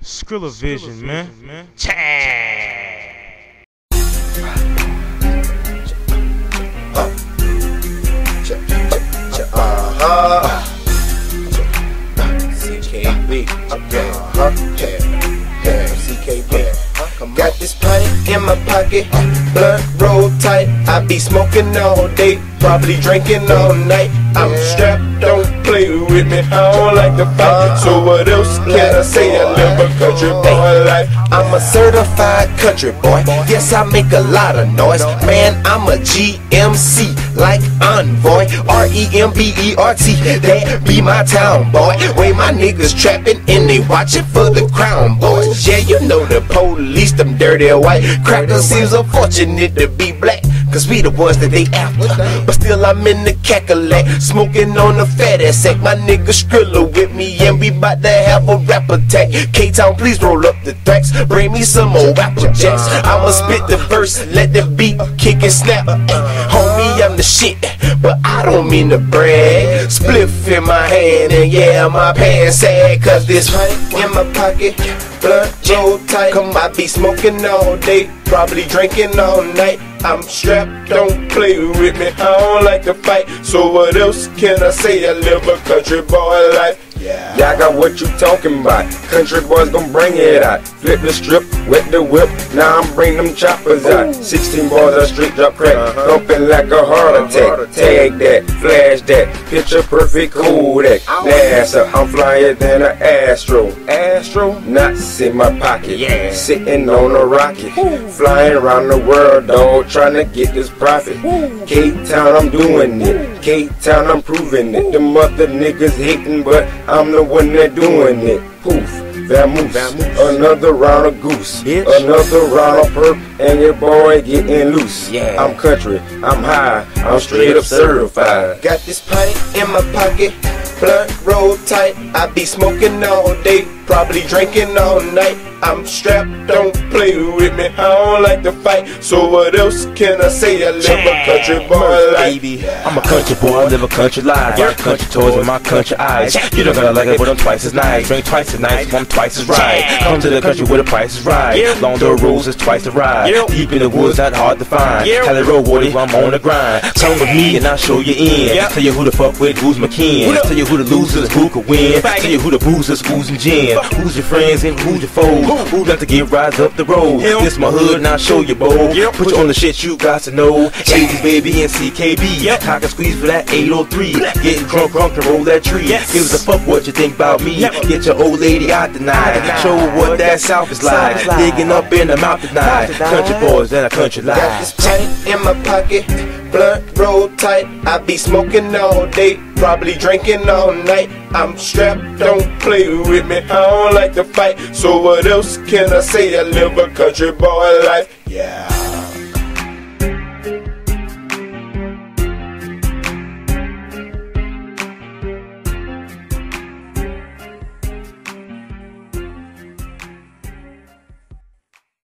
Skrilla Vision, man. C.K.B. C.K.B. Got this pint in my pocket, blood roll tight. I be smoking all day, probably drinking all night. I'm strapped, don't play with me, I don't like to fight. So what else can I say? I live a country boy life. I'm a certified country boy, yes I make a lot of noise. Man, I'm a GMC, like Envoy, R-E-M-B-E-R-T, that be my town boy. Way my niggas trapping and they watching for the crown boys. Yeah, you know the police, them dirty white crackers seems unfortunate to be black, cause we the ones that they after. But still I'm in the Cadillac, smoking on the fat ass sack. My nigga Skrilla with me and we bout to have a rap attack. K-Townn, please roll up the tracks, bring me some old Apple Jacks. I'ma spit the verse, let the beat kick and snap. Homie, I'm the shit, but I don't mean to brag. Spliff in my hand and yeah, my pants sag, cause this pint in my pocket, blood roll tight. Come, I be smoking all day, probably drinking all night. I'm strapped, don't play with me, I don't like to fight. So what else can I say? I live a country boy life. Yeah, I got what you talking about. Country boys gon' bring it out. Flip the strip, wet the whip. Now I'm bring them choppers out. 16 bars of straight drop crack, thumping like a heart attack. Tag that, flash that, picture perfect Kodak. NASA, I'm flyer than an Astro. Astro, knots in my pocket. Yeah, sitting on a rocket, flying around the world, dog, trying to get this profit. K-Townn, I'm doing it. K-Townn, I'm proving it. Them other niggas hating, but I'm the one that doing it. Poof, vamoose, another round of goose, another round of perp, and your boy getting loose. Yeah, I'm country, I'm high, I'm straight up certified. Got this pint in my pocket, blood roll tight. I be smoking all day, probably drinking all night. I'm strapped, don't play with me, I don't like to fight. So what else can I say? I live a country boy life. Baby, I'm a country boy, I live a country life. Got country toys in my country eyes. You don't gotta like it, but I'm twice as nice. Drink twice as nice, so I'm twice as right. Come to the country where the price is right. Long dirt roads is twice the ride. Deep in the woods, not hard to find. Cali road wardy, I'm on the grind. Come with me and I'll show you in. Tell you who the fuck with, who's my kin. Tell you who the losers, who could win. Tell you who the boozers, who's in gin. Who's your friends and who's your foes. Who got to get rise up the road. This my hood, now show you, bo. Put you on the shit you got to know. 80s baby and C.K.B. Cock and squeeze for that 803. Getting drunk to roll that tree. Gives a fuck what you think about me. Get your old lady out tonight. Show her what that South is like. Digging up in the mouth tonight. Country boys and a country life. Got this pint in my pocket, blood roll tight. I be smoking all day, probably drinking all night. I'm strapped, don't play with me, I don't like to fight. So what else can I say? I live a country boy life. Yeah.